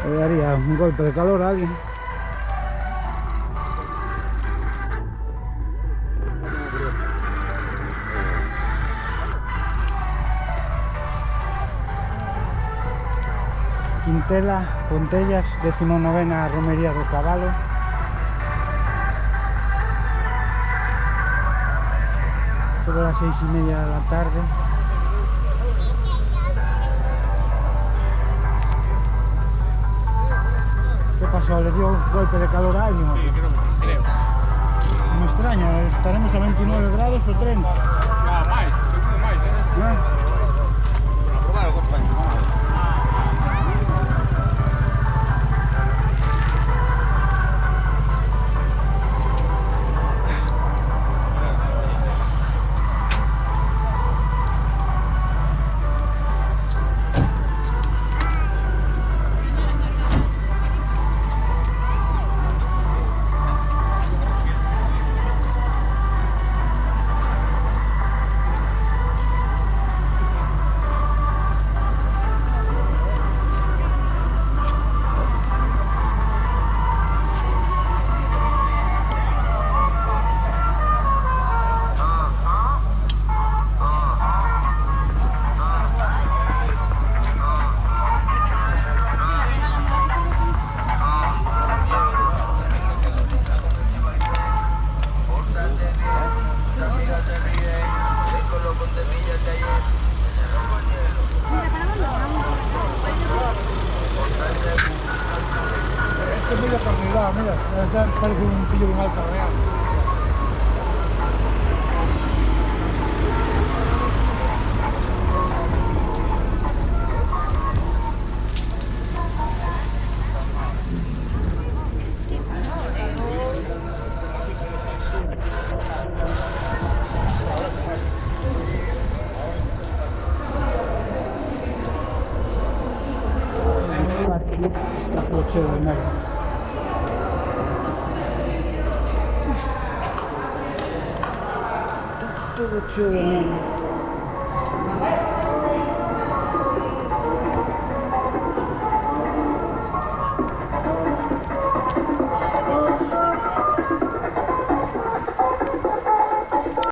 Le daría un golpe de calor a alguien. Quintela, Pontellas, 19ª Romería do Cabalo. Sobre las 6:30 de la tarde. ¿Qué pasó? ¿Le dio un golpe de calor a alguien? Sí, creo. Me extraña, estaremos a 29 grados o 30. No, máis, seguro máis, ¿No? Para probar o compañero. Este es medio acarrilado, mira, parece un fillo de un alta real. Está coche de negro. Todo hecho de negro.